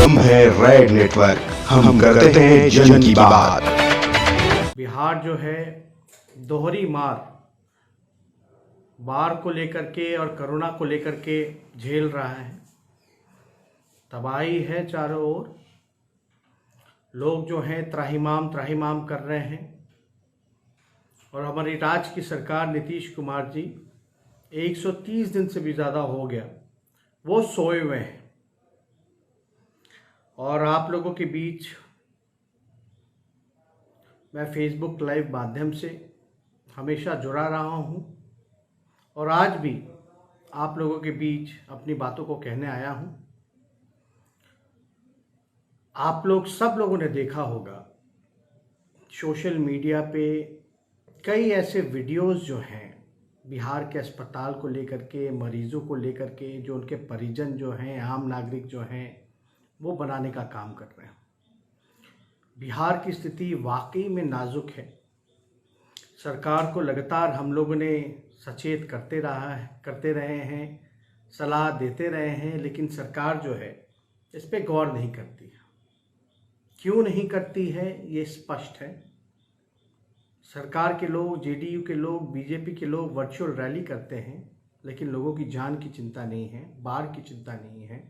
हम है red network, हम करते हैं जन की बात। बिहार जो है दोहरी मार बाढ़ को लेकर के और कोरोना को लेकर के झेल रहा है। तबाही है चारों ओर, लोग जो हैं त्राहिमाम त्राहिमाम कर रहे हैं। और हमारी राज्य की सरकार नीतीश कुमार जी 130 दिन से भी ज़्यादा हो गया वो सोए हुए हैं। और आप लोगों के बीच मैं फेसबुक लाइव माध्यम से हमेशा जुड़ा रहा हूं और आज भी आप लोगों के बीच अपनी बातों को कहने आया हूं। आप लोग सब लोगों ने देखा होगा सोशल मीडिया पे कई ऐसे वीडियोस जो हैं बिहार के अस्पताल को लेकर के, मरीजों को लेकर के, जो उनके परिजन जो हैं, आम नागरिक जो हैं, वो बनाने का काम कर रहे हैं। बिहार की स्थिति वाकई में नाजुक है। सरकार को लगातार हम लोगों ने सचेत करते रहे हैं, सलाह देते रहे हैं, लेकिन सरकार जो है इस पे गौर नहीं करती है। क्यों नहीं करती है ये स्पष्ट है। सरकार के लोग, जेडीयू के लोग, बीजेपी के लोग वर्चुअल रैली करते हैं, लेकिन लोगों की जान की चिंता नहीं है, बाढ़ की चिंता नहीं है।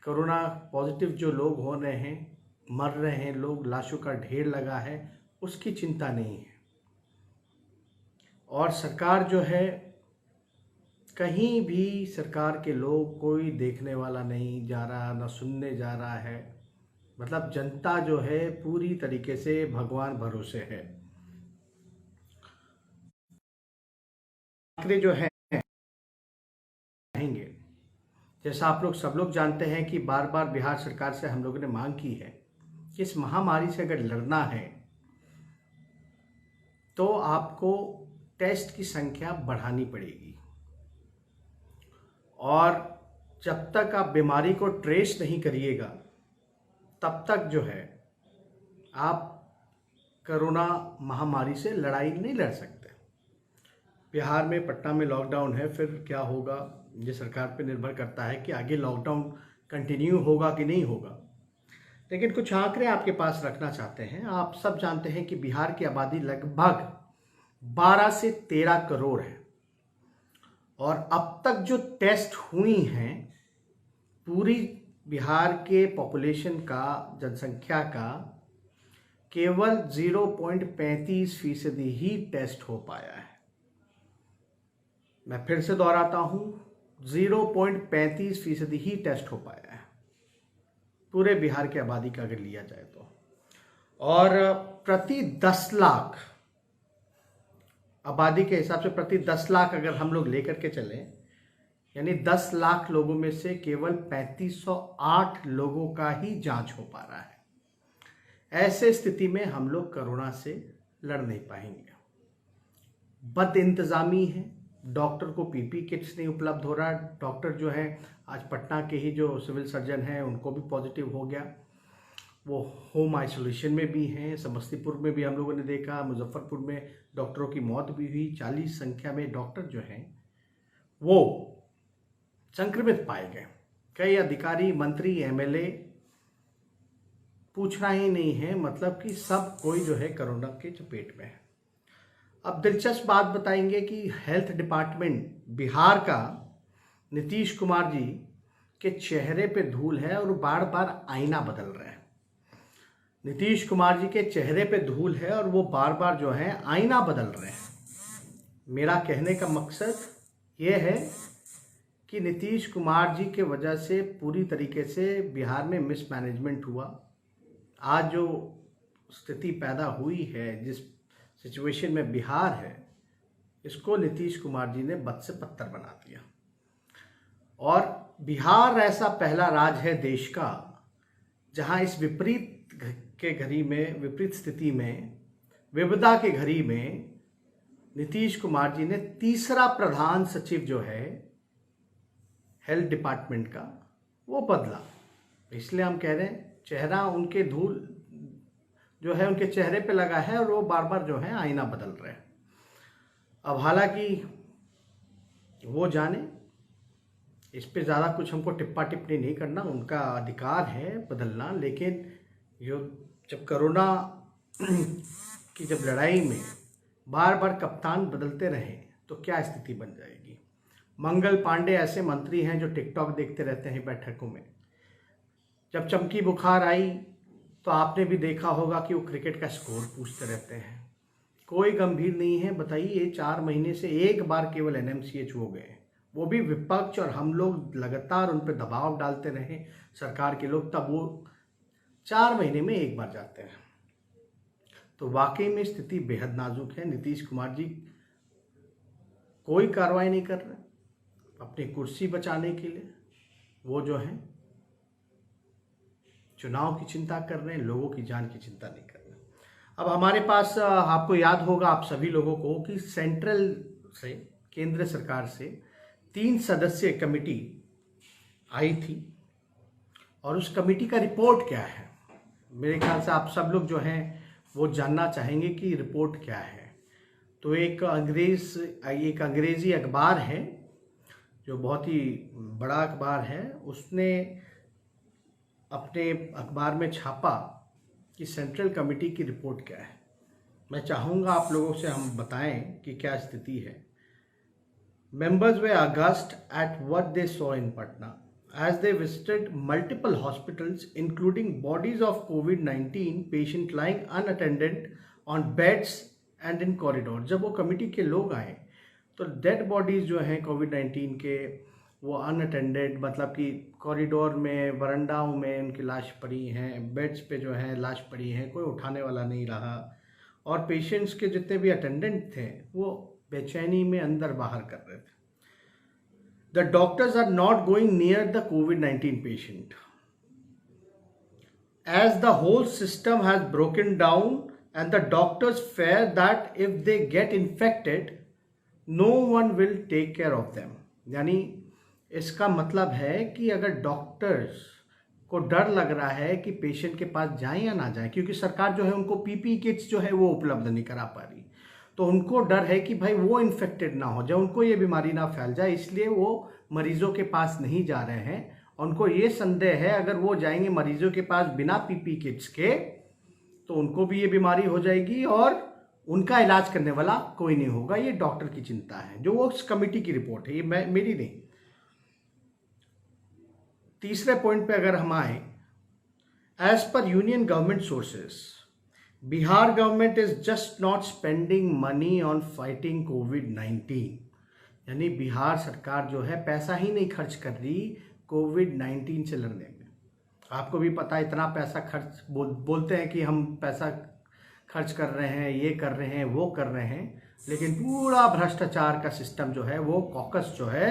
कोरोना पॉजिटिव जो लोग हो रहे हैं, मर रहे हैं लोग, लाशों का ढेर लगा है, उसकी चिंता नहीं है। और सरकार जो है, कहीं भी सरकार के लोग कोई देखने वाला नहीं जा रहा, ना सुनने जा रहा है। मतलब जनता जो है पूरी तरीके से भगवान भरोसे है। आंकड़े जो हैं रहेंगे, जैसा आप लोग सब लोग जानते हैं कि बार बार बिहार सरकार से हम लोगों ने मांग की है कि इस महामारी से अगर लड़ना है तो आपको टेस्ट की संख्या बढ़ानी पड़ेगी। और जब तक आप बीमारी को ट्रेस नहीं करिएगा तब तक जो है आप कोरोना महामारी से लड़ाई नहीं लड़ सकते। बिहार में, पटना में लॉकडाउन है, फिर क्या होगा ये सरकार पे निर्भर करता है कि आगे लॉकडाउन कंटिन्यू होगा कि नहीं होगा। लेकिन कुछ आंकड़े आपके पास रखना चाहते हैं। आप सब जानते हैं कि बिहार की आबादी लगभग 12 से 13 करोड़ है और अब तक जो टेस्ट हुई हैं पूरी बिहार के पॉपुलेशन का, जनसंख्या का केवल 0.35% ही टेस्ट हो पाया है। मैं फिर से दोहराता हूं, 0.35% ही टेस्ट हो पाया है पूरे बिहार की आबादी का अगर लिया जाए तो। और प्रति 10 लाख आबादी के हिसाब से प्रति 10 लाख अगर हम लोग लेकर के चलें, यानी 10 लाख लोगों में से केवल 3508 लोगों का ही जांच हो पा रहा है। ऐसे स्थिति में हम लोग कोरोना से लड़ नहीं पाएंगे। बद इंतजामी है, डॉक्टर को पीपी किट्स नहीं उपलब्ध हो रहा। डॉक्टर जो है, आज पटना के ही जो सिविल सर्जन हैं उनको भी पॉजिटिव हो गया, वो होम आइसोलेशन में भी हैं। समस्तीपुर में भी हम लोगों ने देखा, मुजफ्फरपुर में डॉक्टरों की मौत भी हुई। 40 संख्या में डॉक्टर जो हैं वो संक्रमित पाए गए। कई अधिकारी, मंत्री, एमएलए पूछना ही नहीं है, मतलब कि सब कोई जो है कोरोना के चपेट में है। अब दिलचस्प बात बताएंगे कि हेल्थ डिपार्टमेंट बिहार का नीतीश कुमार जी के चेहरे पे धूल है और बार बार आईना बदल रहे हैं। नीतीश कुमार जी के चेहरे पे धूल है और वो बार बार जो है आईना बदल रहे हैं। मेरा कहने का मकसद ये है कि नीतीश कुमार जी के वजह से पूरी तरीके से बिहार में मिसमैनेजमेंट हुआ। आज जो स्थिति पैदा हुई है, जिस सिचुएशन में बिहार है, इसको नीतीश कुमार जी ने बद से बदतर बना दिया। और बिहार ऐसा पहला राज्य है देश का जहां इस विपरीत स्थिति में, विपदा के घड़ी में नीतीश कुमार जी ने तीसरा प्रधान सचिव जो है हेल्थ डिपार्टमेंट का वो बदला। इसलिए हम कह रहे हैं चेहरा उनके धूल जो है उनके चेहरे पे लगा है और वो बार बार जो है आईना बदल रहे हैं। अब हालांकि वो जाने इस पे ज़्यादा कुछ हमको टिप्पा टिप्पणी नहीं करना, उनका अधिकार है बदलना। लेकिन जो जब कोरोना की जब लड़ाई में बार बार कप्तान बदलते रहे तो क्या स्थिति बन जाएगी। मंगल पांडे ऐसे मंत्री हैं जो टिकटॉक देखते रहते हैं बैठकों में। जब चमकी बुखार आई तो आपने भी देखा होगा कि वो क्रिकेट का स्कोर पूछते रहते हैं। कोई गंभीर नहीं है। बताइए 4 महीने से एक बार केवल एनएमसीएच हो गए, वो भी विपक्ष और हम लोग लगातार उन पर दबाव डालते रहे सरकार के लोग, तब वो 4 महीने में एक बार जाते हैं। तो वाकई में स्थिति बेहद नाजुक है। नीतीश कुमार जी कोई कार्रवाई नहीं कर रहे अपनी कुर्सी बचाने के लिए। वो जो है चुनाव की चिंता कर रहे हैं, लोगों की जान की चिंता नहीं कर रहे। अब हमारे पास आपको याद होगा आप सभी लोगों को कि सेंट्रल से, केंद्र सरकार से 3 सदस्यीय कमेटी आई थी और उस कमेटी का रिपोर्ट क्या है। मेरे ख्याल से आप सब लोग जो हैं वो जानना चाहेंगे कि रिपोर्ट क्या है। तो एक अंग्रेजी अखबार है जो बहुत ही बड़ा अखबार है, उसने अपने अखबार में छापा कि सेंट्रल कमेटी की रिपोर्ट क्या है। मैं चाहूँगा आप लोगों से हम बताएं कि क्या स्थिति है। Members were aghast at what they saw in Patna as they visited multiple hospitals, including bodies of COVID-19 patient lying unattended on beds and in corridor। जब वो कमेटी के लोग आए तो डेड बॉडीज जो हैं कोविड-19 के वो अनअटेंडेड, मतलब कि कॉरिडोर में, वरांडाओं में उनकी लाश पड़ी हैं, बेड्स पे जो है लाश पड़ी हैं, कोई उठाने वाला नहीं रहा। और पेशेंट्स के जितने भी अटेंडेंट थे वो बेचैनी में अंदर बाहर कर रहे थे। The doctors are not going near the COVID-19 patient as the whole system has broken down and the doctors fear that if they get infected no one will take care of them। यानी इसका मतलब है कि अगर doctors को डर लग रहा है कि पेशेंट के पास जाएं या ना जाएं, क्योंकि सरकार जो है उनको पीपी किट्स जो है वो उपलब्ध नहीं करा पा रही, तो उनको डर है कि भाई वो इन्फेक्टेड ना हो जाए, उनको ये बीमारी ना फैल जाए, इसलिए वो मरीजों के पास नहीं जा रहे हैं। उनको ये संदेह है अगर वो जाएंगे मरीजों के पास बिना पीपी किट्स के तो उनको भी ये बीमारी हो जाएगी और उनका इलाज करने वाला कोई नहीं होगा। ये डॉक्टर की चिंता है, जो वो उस कमेटी की रिपोर्ट है, ये मेरी नहीं। तीसरे पॉइंट पे अगर हम आए, as per union government sources Bihar government is just not spending money on fighting कोविड-19। यानी बिहार सरकार जो है पैसा ही नहीं खर्च कर रही कोविड-19 से लड़ने में। आपको भी पता है इतना पैसा खर्च बोलते हैं कि हम पैसा खर्च कर रहे हैं, ये कर रहे हैं, वो कर रहे हैं, लेकिन पूरा भ्रष्टाचार का सिस्टम जो है वो कॉकस जो है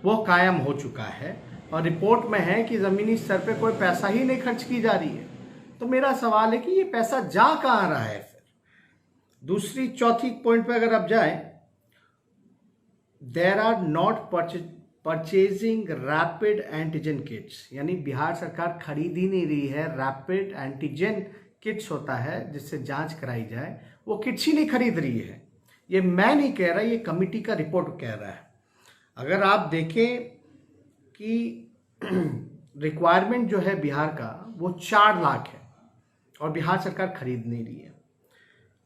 वो कायम हो चुका है और रिपोर्ट में है कि ज़मीनी स्तर पे कोई पैसा ही नहीं खर्च की जा रही है। तो मेरा सवाल है कि ये पैसा जा कहाँ रहा है फिर। चौथी पॉइंट पे अगर आप जाएं, there are not purchasing rapid antigen kits. यानी बिहार सरकार खरीद ही नहीं रही है रैपिड एंटीजन किट्स होता है जिससे जांच कराई जाए, वो किट्स ही नहीं खरीद रही है। ये मैं नहीं कह रहा, ये कमिटी का रिपोर्ट कह रहा है। अगर आप देखें कि रिक्वायरमेंट जो है बिहार का वो 4 लाख है और बिहार सरकार खरीद नहीं रही है।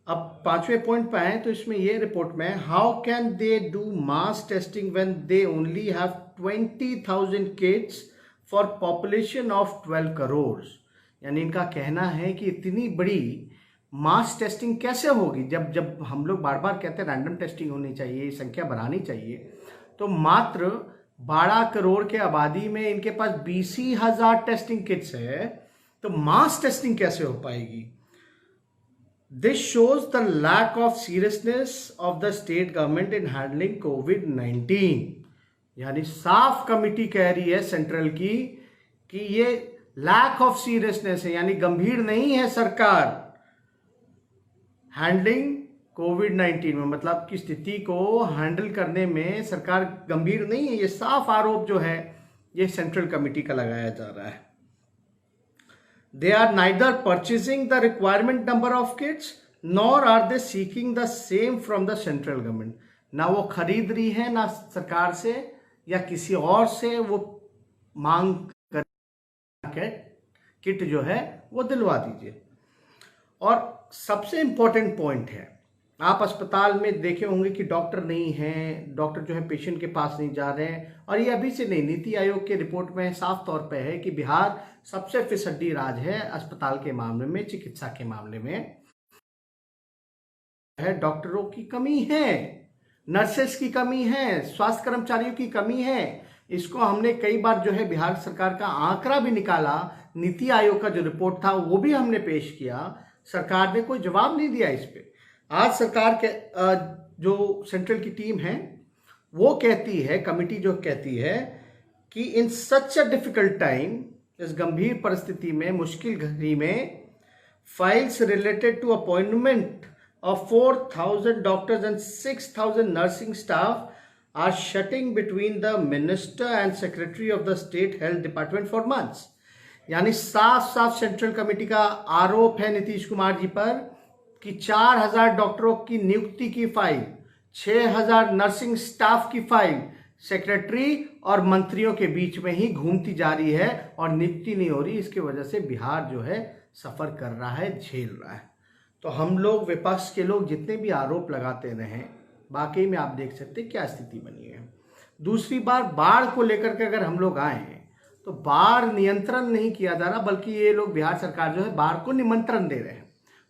अब 5वें पॉइंट पे आए तो इसमें ये रिपोर्ट में, how can they do mass testing when they only have 20,000 kits for population of 12 crore. यानी इनका कहना है कि इतनी बड़ी मास टेस्टिंग कैसे होगी। जब हम लोग बार बार कहते हैं रैंडम टेस्टिंग होनी चाहिए, संख्या बढ़ानी चाहिए, तो मात्र 12 करोड़ के आबादी में इनके पास 20,000 टेस्टिंग किट्स है, तो मास टेस्टिंग कैसे हो पाएगी। This shows the lack of seriousness of the state government in handling कोविड-19। यानी साफ कमिटी कह रही है सेंट्रल की कि ये लैक ऑफ सीरियसनेस है, यानी गंभीर नहीं है सरकार हैंडलिंग कोविड-19 में, मतलब की स्थिति को हैंडल करने में सरकार गंभीर नहीं है। ये साफ आरोप जो है ये सेंट्रल कमिटी का लगाया जा रहा है। They are neither purchasing the requirement number of kits nor are they seeking the same from the central government. ना वो खरीद रही है ना सरकार से या किसी और से वो मांग कर किट जो है वो दिलवा दीजिए। और सबसे इम्पोर्टेंट पॉइंट है, आप अस्पताल में देखे होंगे कि डॉक्टर नहीं हैं, डॉक्टर जो है पेशेंट के पास नहीं जा रहे हैं। और ये अभी से नहीं, नीति आयोग के रिपोर्ट में साफ तौर पे है कि बिहार सबसे फिसड्डी राज्य है अस्पताल के मामले में, चिकित्सा के मामले में है। डॉक्टरों की कमी है, नर्सेस की कमी है, स्वास्थ्य कर्मचारियों की कमी है। इसको हमने कई बार जो है बिहार सरकार का आंकड़ा भी निकाला, नीति आयोग का जो रिपोर्ट था वो भी हमने पेश किया, सरकार ने कोई जवाब नहीं दिया इस पे। आज सरकार के जो सेंट्रल की टीम है वो कहती है, कमिटी जो कहती है कि इन सच अ डिफिकल्ट टाइम, इस गंभीर परिस्थिति में, मुश्किल घड़ी में, files related to appointment of 4,000 doctors and 6,000 nursing staff are shutting between the minister and secretary of the state health department for months। यानी साफ साफ सेंट्रल कमेटी का आरोप है नीतीश कुमार जी पर कि 4,000 डॉक्टरों की नियुक्ति की फाइल, 6,000 नर्सिंग स्टाफ की फाइल सेक्रेटरी और मंत्रियों के बीच में ही घूमती जा रही है और नियुक्ति नहीं हो रही। इसकी वजह से बिहार जो है सफर कर रहा है, झेल रहा है। तो हम लोग, विपक्ष के लोग जितने भी आरोप लगाते रहे, वाकई में आप देख सकते हैं क्या स्थिति बनी है। दूसरी बार बाढ़ को लेकर के अगर हम लोग आए तो बाढ़ नियंत्रण नहीं किया जा रहा, बल्कि ये लोग, बिहार सरकार जो है, बाढ़ को निमंत्रण दे रहे हैं।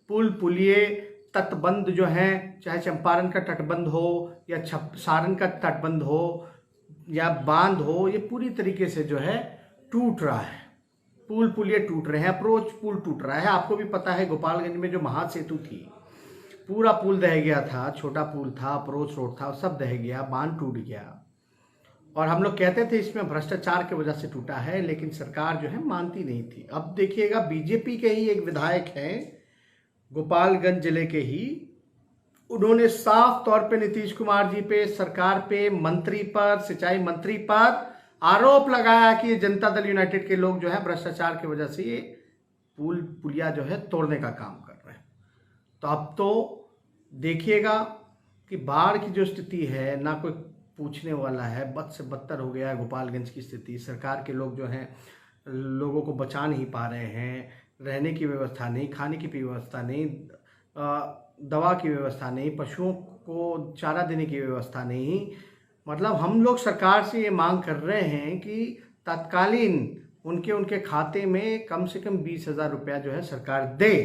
पुल पुलिये, तटबंध जो हैं, चाहे चंपारण का तटबंध हो या सारण का तटबंध हो या बांध हो, ये पूरी तरीके से जो है टूट रहा है। पुल पुलिये टूट रहे हैं, अप्रोच पुल टूट रहा है। आपको भी पता है गोपालगंज में जो महासेतु थी, पूरा पुल दह गया था, छोटा पुल था, अप्रोच रोड था, सब दह गया, बांध टूट गया। और हम लोग कहते थे इसमें भ्रष्टाचार की वजह से टूटा है, लेकिन सरकार जो है मानती नहीं थी। अब देखिएगा, बीजेपी के ही एक विधायक हैं गोपालगंज जिले के ही, उन्होंने साफ तौर पे नीतीश कुमार जी पे, सरकार पे, मंत्री पर, सिंचाई मंत्री पर आरोप लगाया कि ये जनता दल यूनाइटेड के लोग जो है भ्रष्टाचार की वजह से ये पुल पुलिया जो है तोड़ने का काम कर रहे हैं। तो अब तो देखिएगा कि बाढ़ की जो स्थिति है, ना कोई पूछने वाला है, बद से बदतर हो गया है गोपालगंज की स्थिति। सरकार के लोग जो हैं लोगों को बचा नहीं पा रहे हैं, रहने की व्यवस्था नहीं, खाने की व्यवस्था नहीं, दवा की व्यवस्था नहीं, पशुओं को चारा देने की व्यवस्था नहीं। मतलब हम लोग सरकार से ये मांग कर रहे हैं कि तत्कालीन उनके खाते में कम से कम 20,000 रुपया जो है सरकार दे,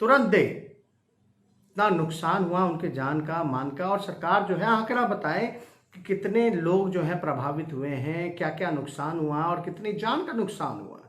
तुरंत दे। इतना नुकसान हुआ उनके जान का, मान का, और सरकार जो है आंकड़ा बताए कि कितने लोग जो है प्रभावित हुए हैं, क्या क्या नुकसान हुआ और कितनी जान का नुकसान हुआ,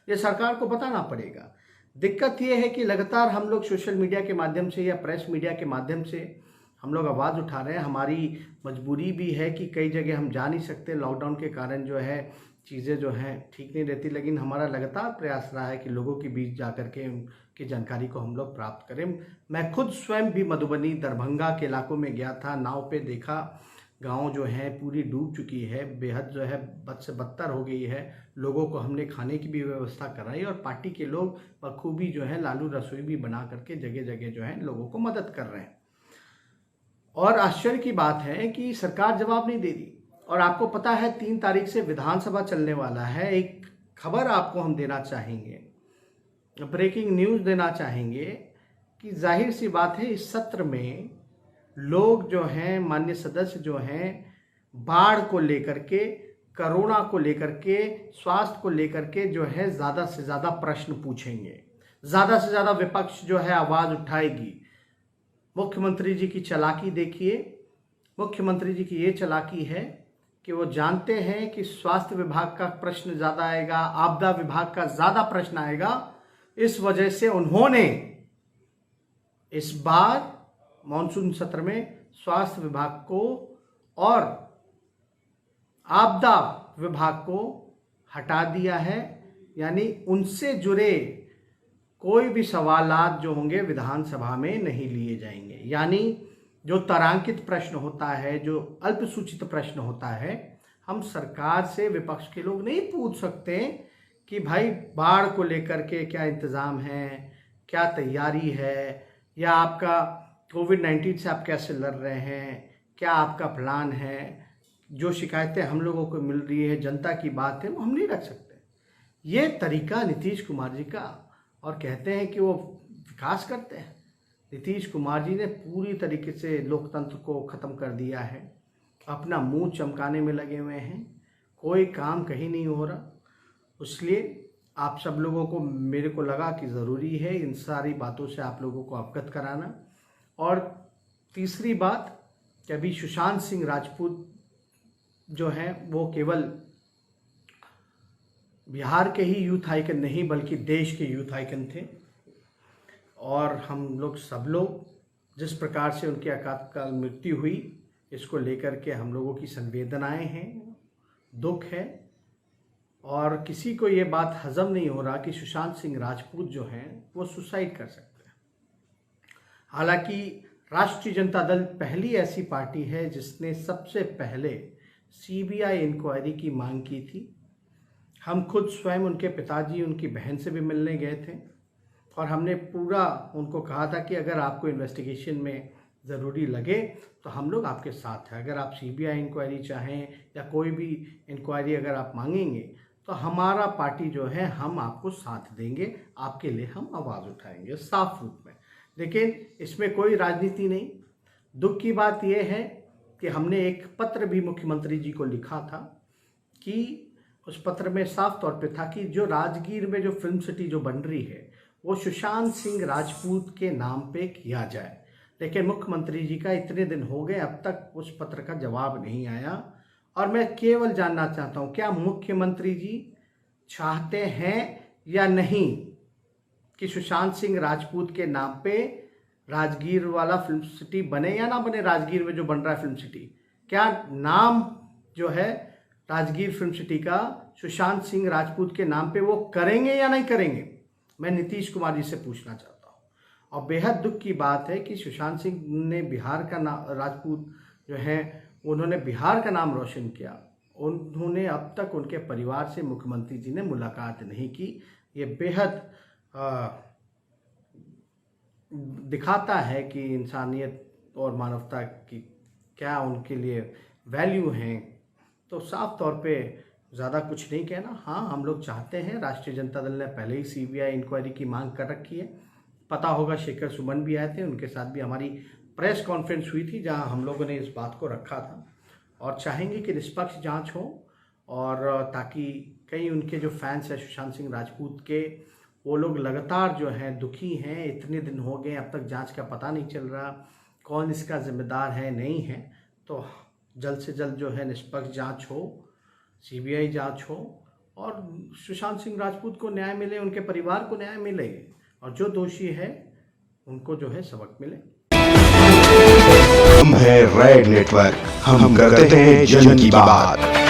ये सरकार को बताना पड़ेगा। दिक्कत ये है कि लगातार हम लोग सोशल मीडिया के माध्यम से या प्रेस मीडिया के माध्यम से हम लोग आवाज़ उठा रहे हैं। हमारी मजबूरी भी है कि कई जगह हम जा नहीं सकते, लॉकडाउन के कारण जो है चीज़ें जो हैं ठीक नहीं रहती, लेकिन हमारा लगातार प्रयास रहा है कि लोगों के बीच जा कर के उनकी जानकारी को हम लोग प्राप्त करें। मैं खुद स्वयं भी मधुबनी, दरभंगा के इलाकों में गया था, नाव पे देखा, गांव जो है पूरी डूब चुकी है, बेहद जो है बद से बदतर हो गई है। लोगों को हमने खाने की भी व्यवस्था कराई और पार्टी के लोग बखूबी जो है लालू रसोई भी बना करके जगह जगह जो है लोगों को मदद कर रहे हैं। और आश्चर्य की बात है कि सरकार जवाब नहीं दे रही। और आपको पता है 3 तारीख से विधानसभा चलने वाला है। एक खबर आपको हम देना चाहेंगे, ब्रेकिंग न्यूज़ देना चाहेंगे कि जाहिर सी बात है इस सत्र में लोग जो हैं, माननीय सदस्य जो हैं, बाढ़ को लेकर के, कोरोना को लेकर के, स्वास्थ्य को लेकर के जो है ज़्यादा से ज़्यादा प्रश्न पूछेंगे, ज़्यादा से ज़्यादा विपक्ष जो है आवाज़ उठाएगी। मुख्यमंत्री जी की चालाकी देखिए, मुख्यमंत्री जी की ये चालाकी है कि वो जानते हैं कि स्वास्थ्य विभाग का प्रश्न ज़्यादा आएगा, आपदा विभाग का ज़्यादा प्रश्न आएगा। इस वजह से उन्होंने इस बार मॉनसून सत्र में स्वास्थ्य विभाग को और आपदा विभाग को हटा दिया है। यानी उनसे जुड़े कोई भी सवालात जो होंगे विधानसभा में नहीं लिए जाएंगे। यानी जो तारांकित प्रश्न होता है, जो अल्पसूचित प्रश्न होता है, हम सरकार से, विपक्ष के लोग नहीं पूछ सकते कि भाई बाढ़ को लेकर के क्या इंतज़ाम है, क्या तैयारी है, या आपका कोविड-19 से आप कैसे लड़ रहे हैं, क्या आपका प्लान है, जो शिकायतें हम लोगों को मिल रही है, जनता की बात है, वो हम नहीं रख सकते। ये तरीका नीतीश कुमार जी का, और कहते हैं कि वो विकास करते हैं। नीतीश कुमार जी ने पूरी तरीके से लोकतंत्र को ख़त्म कर दिया है, अपना मुंह चमकाने में लगे हुए हैं, कोई काम कहीं नहीं हो रहा। इसलिए आप सब लोगों को, मेरे को लगा कि ज़रूरी है इन सारी बातों से आप लोगों को अवगत कराना। और तीसरी बात कि अभी सुशांत सिंह राजपूत जो हैं वो केवल बिहार के ही यूथ आइकन नहीं बल्कि देश के यूथ आइकन थे, और हम लोग सब लोग जिस प्रकार से उनकी आकस्मिक मृत्यु हुई, इसको लेकर के हम लोगों की संवेदनाएं हैं, दुख है, और किसी को ये बात हजम नहीं हो रहा कि सुशांत सिंह राजपूत जो हैं वो सुसाइड कर सकते हैं। हालांकि राष्ट्रीय जनता दल पहली ऐसी पार्टी है जिसने सबसे पहले सीबीआई इंक्वायरी की मांग की थी। हम खुद स्वयं उनके पिताजी, उनकी बहन से भी मिलने गए थे, और हमने पूरा उनको कहा था कि अगर आपको इन्वेस्टिगेशन में ज़रूरी लगे तो हम लोग आपके साथ हैं। अगर आप सीबीआई इंक्वायरी चाहें या कोई भी इंक्वायरी अगर आप मांगेंगे तो हमारा पार्टी जो है हम आपको साथ देंगे, आपके लिए हम आवाज़ उठाएंगे साफ रूप में। लेकिन इसमें कोई राजनीति नहीं। दुख की बात यह है कि हमने एक पत्र भी मुख्यमंत्री जी को लिखा था कि उस पत्र में साफ तौर पे था कि जो राजगीर में जो फिल्म सिटी जो बन रही है वो सुशांत सिंह राजपूत के नाम पे किया जाए। लेकिन मुख्यमंत्री जी का इतने दिन हो गए, अब तक उस पत्र का जवाब नहीं आया। और मैं केवल जानना चाहता हूँ, क्या मुख्यमंत्री जी चाहते हैं या नहीं कि सुशांत सिंह राजपूत के नाम पे राजगीर वाला फिल्म सिटी बने या ना बने? राजगीर में जो बन रहा है फिल्म सिटी, क्या नाम जो है राजगीर फिल्म सिटी का सुशांत सिंह राजपूत के नाम पे वो करेंगे या नहीं करेंगे? मैं नीतीश कुमार जी से पूछना चाहता हूँ। और बेहद दुख की बात है कि सुशांत सिंह ने बिहार का नाम, राजपूत जो हैं उन्होंने बिहार का नाम रोशन किया। उन्होंने अब तक उनके परिवार से मुख्यमंत्री जी ने मुलाकात नहीं की। ये बेहद दिखाता है कि इंसानियत और मानवता की क्या उनके लिए वैल्यू हैं। तो साफ तौर पे ज़्यादा कुछ नहीं कहना। हाँ, हम लोग चाहते हैं, राष्ट्रीय जनता दल ने पहले ही सीबीआई इंक्वायरी की मांग कर रखी है। पता होगा शेखर सुमन भी आए थे, उनके साथ भी हमारी प्रेस कॉन्फ्रेंस हुई थी जहां हम लोगों ने इस बात को रखा था, और चाहेंगे कि निष्पक्ष जांच हो, और ताकि कई उनके जो फैंस हैं सुशांत सिंह राजपूत के, वो लोग लगातार जो हैं दुखी हैं। इतने दिन हो गए, अब तक जांच का पता नहीं चल रहा, कौन इसका जिम्मेदार है नहीं है। तो जल्द से जल्द जो है निष्पक्ष जांच हो, सीबीआई जांच हो, और सुशांत सिंह राजपूत को न्याय मिले, उनके परिवार को न्याय मिले, और जो दोषी है उनको जो है सबक मिले। हम है रेड नेटवर्क, हम करते हैं जन की बात।